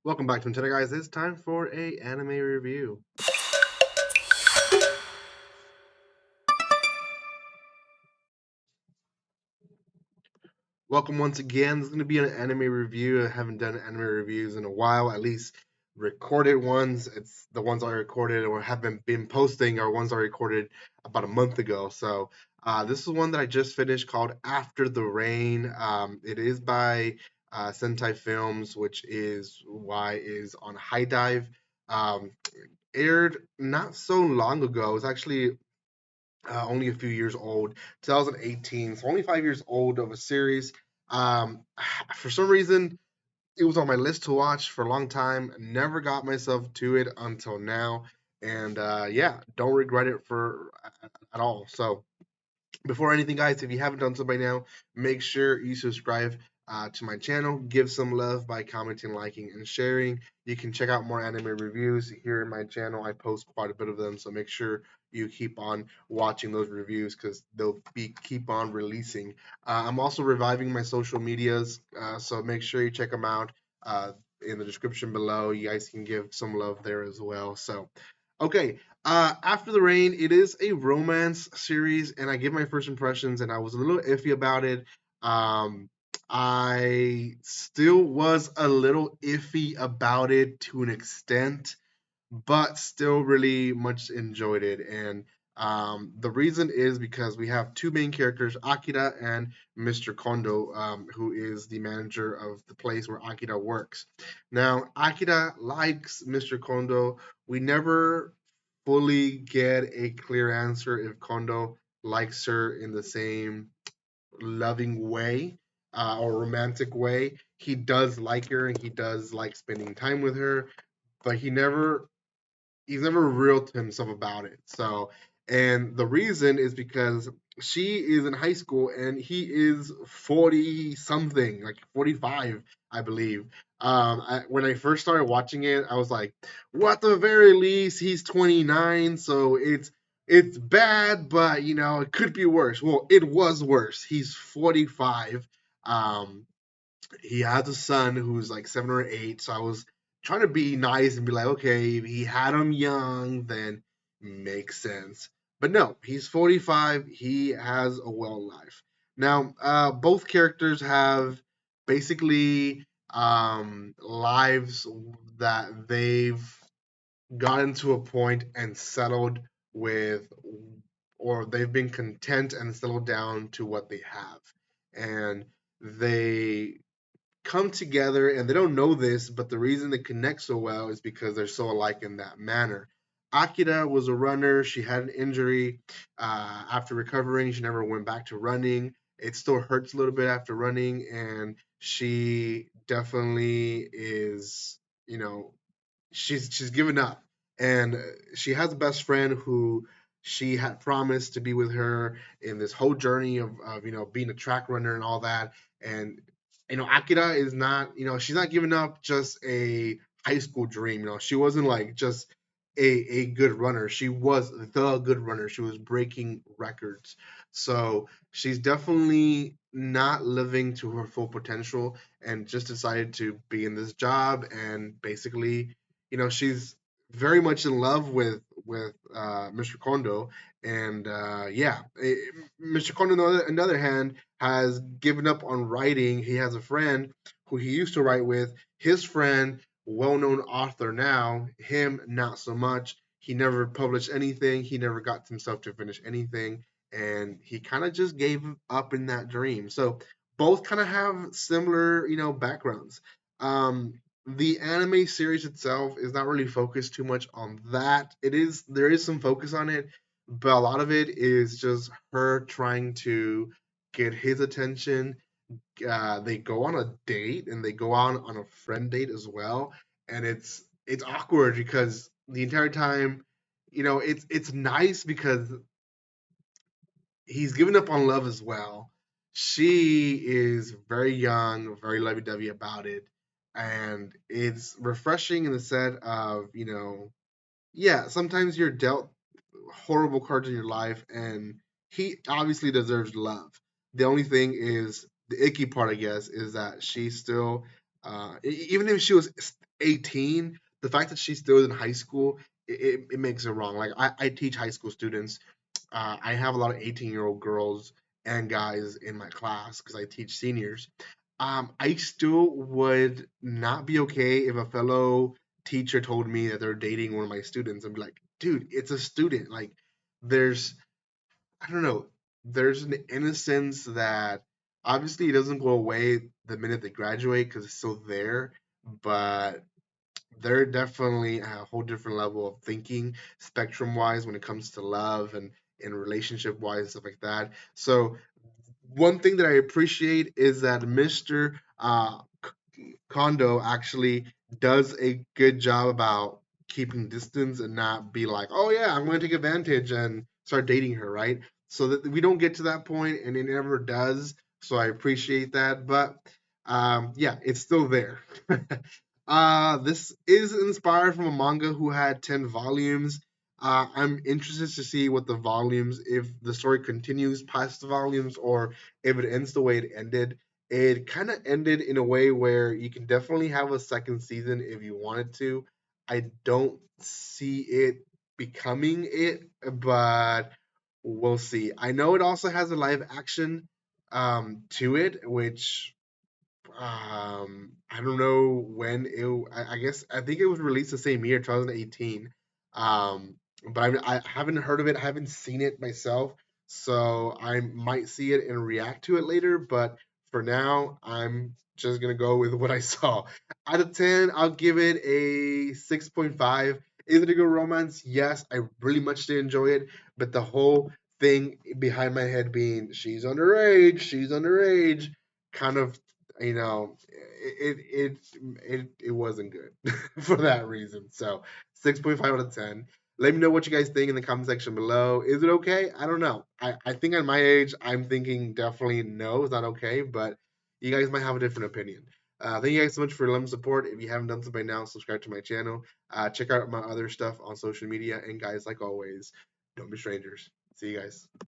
Welcome back to Nintendo, guys. It's time for a anime review. Welcome once again. This is going to be an anime review. I haven't done anime reviews in a while, at least recorded ones. It's the ones I recorded or haven't been posting are ones I recorded about a month ago. So this is one that I just finished called After the Rain. It is by Sentai Films, which is why is on hidive. Um, Aired not so long ago. It's actually only a few years old, 2018. So only 5 years old of a series. Um, for some reason, it was on my list to watch for a long time. Never got myself to it until now, and yeah, don't regret it for at all. So before anything, guys, if you haven't done so by now, make sure you subscribe to my channel. Give some love by commenting, liking, and sharing. You can check out more anime reviews here in my channel. I post quite a bit of them, so make sure you keep on watching those reviews because they'll be keep on releasing. I'm also reviving my social medias, so make sure you check them out in the description below. You guys can give some love there as well. So, okay, After the Rain, it is a romance series, and I give my first impressions, and I was a little iffy about it. Um, I still was a little iffy about it to an extent, but still really much enjoyed it. And the reason is because we have two main characters, Akira and Mr. Kondo, who is the manager of the place where Akira works. Now, Akira likes Mr. Kondo. We never fully get a clear answer if Kondo likes her in the same loving way or romantic way. He does like her and he does like spending time with her, but he's never real to himself about it. So, and the reason is because she is in high school and he is 40 something, like 45, I believe. When I first started watching it, I was like, well, at the very least, he's 29, so it's bad, but it could be worse. Well, it was worse. He's 45. Um, he has a son who's like 7 or 8. So I was trying to be nice and be like, okay, if he had him young, then makes sense. But no, he's 45. He has a well life. Now, both characters have basically lives that they've gotten to a point and settled with, or they've been content and settled down to what they have. And they come together and they don't know this, but the reason they connect so well is because they're so alike in that manner. Akira was a runner. She had an injury. After recovering, she never went back to running. It still hurts a little bit after running, and she definitely is, you know, she's given up. And she has a best friend who she had promised to be with her in this whole journey of being a track runner and all that. And Akira is not, she's not giving up just a high school dream. She wasn't like just a good runner. She was the good runner. She was breaking records. So she's definitely not living to her full potential and just decided to be in this job and basically, she's very much in love with Mr. Kondo, and yeah, Mr. Kondo on the other hand has given up on writing. He has a friend who he used to write with. His friend, well-known author now, him not so much. He never published anything. He never got himself to finish anything, and he kind of just gave up in that dream. So both kind of have similar, backgrounds. The anime series itself is not really focused too much on that. There is some focus on it, but a lot of it is just her trying to get his attention. They go on a date and they go on a friend date as well, and it's awkward because the entire time, it's nice because he's given up on love as well. She is very young, very lovey-dovey about it, and it's refreshing in the sense of, yeah, sometimes you're dealt horrible cards in your life, and he obviously deserves love. The only thing is the icky part, I guess, is that she still, even if she was 18, the fact that she's still in high school, it makes it wrong. Like I teach high school students. I have a lot of 18-year-old girls and guys in my class because I teach seniors. I still would not be okay if a fellow teacher told me that they're dating one of my students. I'd be like, dude, it's a student. Like, there's, I don't know, there's an innocence that obviously it doesn't go away the minute they graduate because it's still there, but they're definitely a whole different level of thinking spectrum wise when it comes to love and relationship wise and stuff like that. So one thing that I appreciate is that Mr. Kondo actually does a good job about keeping distance and not be like, oh yeah, I'm going to take advantage and start dating her, right? So that we don't get to that point, and it never does. So I appreciate that, but yeah, it's still there. This is inspired from a manga who had 10 volumes. I'm interested to see what the volumes, if the story continues past the volumes, or if it ends the way it ended. It kind of ended in a way where you can definitely have a second season if you wanted to. I don't see it becoming it, but we'll see. I know it also has a live action to it, which I don't know when it. I guess I think it was released the same year, 2018. Um, but I haven't heard of it. I haven't seen it myself, so I might see it and react to it later. But for now, I'm just gonna go with what I saw. Out of 10, I'll give it a 6.5. Is it a good romance? Yes, I really much did enjoy it, but the whole thing behind my head being she's underage, kind of, you know, it wasn't good for that reason. So 6.5 out of 10. Let me know what you guys think in the comment section below. Is it okay? I don't know. I think at my age, I'm thinking definitely no, it's not okay, but you guys might have a different opinion. Thank you guys so much for letting support. If you haven't done so by now, subscribe to my channel. Check out my other stuff on social media. And guys, like always, don't be strangers. See you guys.